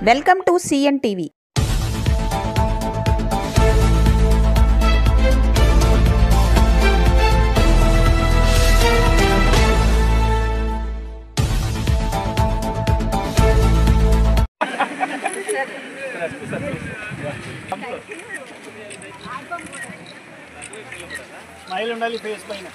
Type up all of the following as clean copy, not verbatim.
Welcome to CN TV. Smile ఉండాలి face పైన.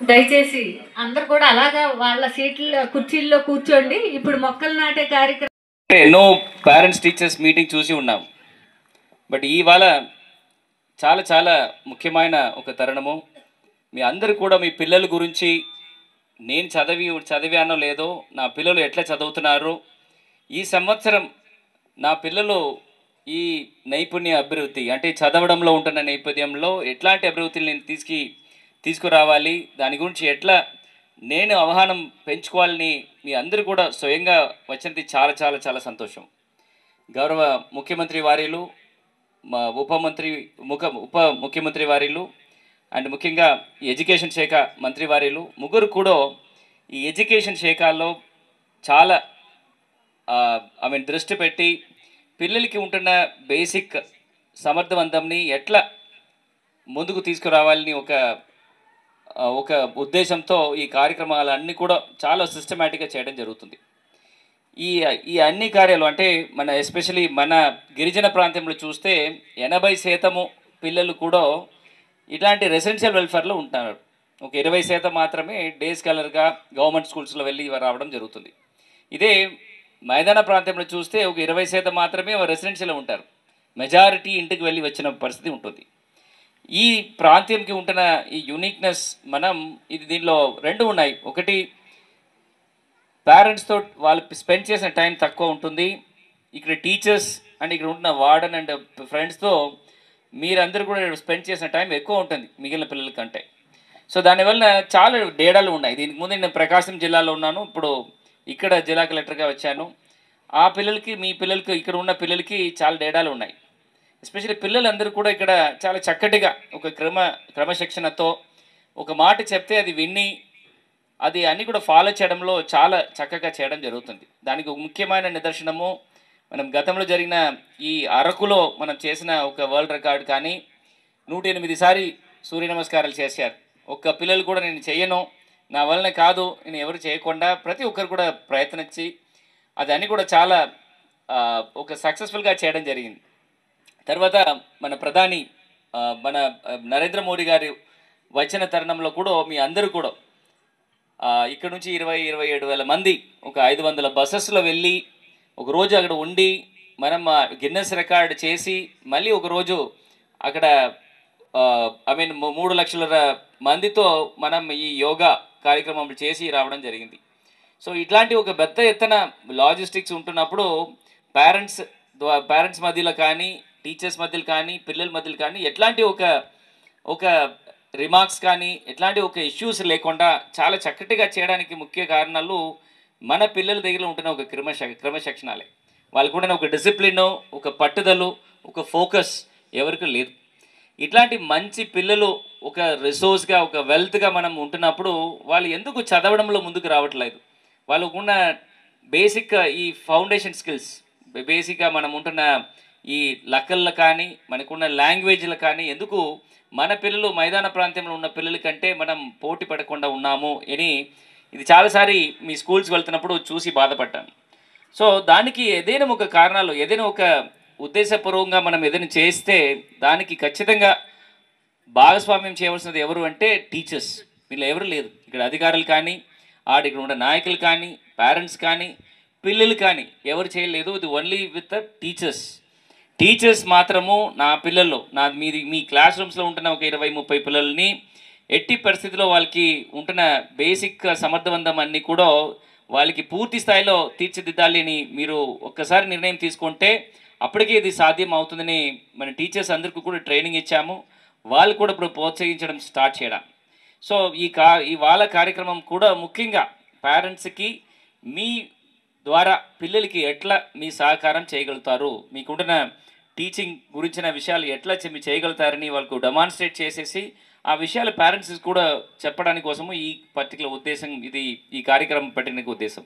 దయచేసి అందరు కూడా అలాగా వాళ్ళ సీట్ల కుర్చీల్లో కూర్చోండి. ఇప్పుడు మొక్కలు నాటే కార్యక్రమం ఎన్నో పేరెంట్స్ టీచర్స్ మీటింగ్ చూసి ఉన్నాం. బట్ ఇవాళ చాలా చాలా ముఖ్యమైన ఒక తరుణము. మీ అందరూ కూడా మీ పిల్లల గురించి నేను చదివానో లేదో, నా పిల్లలు ఎట్లా చదువుతున్నారు, ఈ సంవత్సరం నా పిల్లలు ఈ నైపుణ్య అభివృద్ధి అంటే చదవడంలో ఉంటున్న నేపథ్యంలో ఎట్లాంటి అభివృద్ధిని నేను తీసుకురావాలి, దాని గురించి ఎట్లా నేను అవగాహన పెంచుకోవాలని మీ అందరూ కూడా స్వయంగా వచ్చినది చాలా చాలా చాలా సంతోషం. గౌరవ ముఖ్యమంత్రి వారిలు, మా ఉప ముఖ్యమంత్రి వారిలు అండ్ ముఖ్యంగా ఈ ఎడ్యుకేషన్ శాఖ మంత్రి వారిలు ముగ్గురు కూడా ఈ ఎడ్యుకేషన్ శాఖలో చాలా దృష్టి పెట్టి పిల్లలకి ఉంటున్న బేసిక్ సమర్థవంతంని ఎట్లా ముందుకు తీసుకురావాలని ఒక ఉద్దేశంతో ఈ కార్యక్రమాలన్నీ కూడా చాలా సిస్టమేటిక్గా చేయడం జరుగుతుంది. ఈ అన్ని కార్యాలు అంటే మన ఎస్పెషలీ మన గిరిజన ప్రాంతంలో చూస్తే 80% పిల్లలు కూడా ఇట్లాంటి రెసిడెన్షియల్ వెల్ఫేర్లో ఉంటున్నారు. ఒక 20% మాత్రమే డే స్కాలర్గా గవర్నమెంట్ స్కూల్స్లో వెళ్ళి రావడం జరుగుతుంది. ఇదే మైదాన ప్రాంతంలో చూస్తే ఒక 20% మాత్రమే రెసిడెన్షియల్లో ఉంటారు. మెజారిటీ ఇంటికి వెళ్ళి వచ్చిన పరిస్థితి ఉంటుంది. ఈ ప్రాంతంకి ఉంటున్న ఈ యూనిక్నెస్ దీనిలో రెండు ఉన్నాయి. ఒకటి, పేరెంట్స్తో వాళ్ళు స్పెండ్ చేసిన టైం తక్కువ ఉంటుంది. ఇక్కడ టీచర్స్ అండ్ ఇక్కడ ఉంటున్న వార్డెన్ అండ్ ఫ్రెండ్స్తో మీరందరూ కూడా స్పెండ్ చేసిన టైం ఎక్కువ ఉంటుంది మిగిలిన పిల్లల కంటే. సో దానివల్ల చాలా తేడాలు ఉన్నాయి. దీనికి ముందు నేను ప్రకాశం జిల్లాలో ఉన్నాను, ఇప్పుడు ఇక్కడ జిల్లా కలెక్టర్గా వచ్చాను. ఆ పిల్లలకి మీ పిల్లలకి ఇక్కడ ఉన్న పిల్లలకి చాలా తేడాలు ఉన్నాయి. ఎస్పెషల్లీ పిల్లలందరూ కూడా ఇక్కడ చాలా చక్కటిగా ఒక క్రమశిక్షణతో ఒక మాట చెప్తే అది విని అది అన్నీ కూడా ఫాలో చేయడంలో చాలా చక్కగా చేయడం జరుగుతుంది. దానికి ఒక ముఖ్యమైన నిదర్శనము మనం గతంలో జరిగిన ఈ అరకులో మనం చేసిన ఒక వరల్డ్ రికార్డ్ కానీ 108 సారి సూర్య నమస్కారాలు చేశారు. ఒక్క పిల్లలు కూడా నేను చేయను, నా వలన కాదు, నేను ఎవరు చేయకుండా ప్రతి ఒక్కరు కూడా ప్రయత్నించి అదన్నీ కూడా చాలా ఒక సక్సెస్ఫుల్గా చేయడం జరిగింది. తర్వాత మన ప్రధాని మన నరేంద్ర మోడీ గారు వచ్చిన తరుణంలో కూడా మీ అందరూ కూడా ఇక్కడ నుంచి 27,000 మంది ఒక 500 బస్సెస్లో వెళ్ళి ఒకరోజు అక్కడ ఉండి మనం గిన్నెస్ రికార్డ్ చేసి మళ్ళీ ఒకరోజు అక్కడ 3 లక్షల మందితో మనం ఈ యోగా కార్యక్రమం చేసి రావడం జరిగింది. సో ఇట్లాంటి ఒక పెద్ద ఎత్తున లాజిస్టిక్స్ ఉంటున్నప్పుడు పేరెంట్స్ మధ్యలో కానీ, టీచర్స్ మధ్యలో కానీ, పిల్లల మధ్యలో కానీ ఎట్లాంటి ఒక రిమార్క్స్ కానీ ఎట్లాంటి ఒక ఇష్యూస్ లేకుండా చాలా చక్కటిగా చేయడానికి ముఖ్య కారణాలు మన పిల్లల దగ్గర ఉంటున్న ఒక క్రమశిక్షణాలే. వాళ్ళు కూడా ఒక డిసిప్లిన్, ఒక పట్టుదల, ఒక ఫోకస్ ఎవరికి లేదు. ఇట్లాంటి మంచి పిల్లలు ఒక రిసోర్స్గా, ఒక వెల్త్గా మనం ఉంటున్నప్పుడు వాళ్ళు ఎందుకు చదవడంలో ముందుకు రావట్లేదు? వాళ్ళకున్న బేసిక్ ఈ ఫౌండేషన్ స్కిల్స్, బేసిక్గా మనం ఉంటున్న ఈ లెక్కల్లో కానీ, మనకున్న లాంగ్వేజ్లు కానీ ఎందుకు మన పిల్లలు మైదాన ప్రాంతంలో ఉన్న పిల్లల కంటే మనం పోటీ పడకుండా ఉన్నాము అని ఇది చాలాసారి మీ స్కూల్స్కి వెళ్తున్నప్పుడు చూసి బాధపడ్డాను. సో దానికి ఏదైనా ఒక కారణాలు, ఏదైనా ఒక ఉద్దేశపూర్వకంగా మనం ఏదైనా చేస్తే దానికి ఖచ్చితంగా భాగస్వామ్యం చేయవలసినది ఎవరు అంటే టీచర్స్. వీళ్ళు ఎవరు లేదు, ఇక్కడ అధికారులు కానీ, ఇక్కడ ఉన్న నాయకులు కానీ, పేరెంట్స్ కానీ, పిల్లలు కానీ ఎవరు చేయలేదు. ఇది ఓన్లీ విత్ ద టీచర్స్ మాత్రము నా పిల్లల్లో మీ క్లాస్ రూమ్స్లో ఉంటున్న ఒక 20-30 పిల్లల్ని ఎట్టి పరిస్థితిలో వాళ్ళకి ఉంటున్న బేసిక్ సమర్థవంతం అన్నీ కూడా వాళ్ళకి పూర్తి స్థాయిలో తీర్చిదిద్దాలి అని మీరు ఒక్కసారి నిర్ణయం తీసుకుంటే అప్పటికే ఇది సాధ్యం అవుతుందని మన టీచర్స్ అందరికీ కూడా ట్రైనింగ్ ఇచ్చాము. వాళ్ళు కూడా ఇప్పుడు ప్రోత్సహించడం స్టార్ట్ చేయడం. సో ఈ వాళ్ళ కార్యక్రమం కూడా ముఖ్యంగా పేరెంట్స్కి మీ ద్వారా పిల్లలకి ఎట్లా మీ సహకారం చేయగలుగుతారు, మీకుంటున్న టీచింగ్ గురించిన విషయాలు ఎట్లా చేయగలుగుతారని వాళ్ళకు డెమాన్స్ట్రేట్ చేసేసి ఆ విషయాలు పేరెంట్స్ కూడా చెప్పడానికి కోసము ఈ పర్టికులర్ ఉద్దేశం, ఇది ఈ కార్యక్రమం పెట్టడానికి ఉద్దేశం.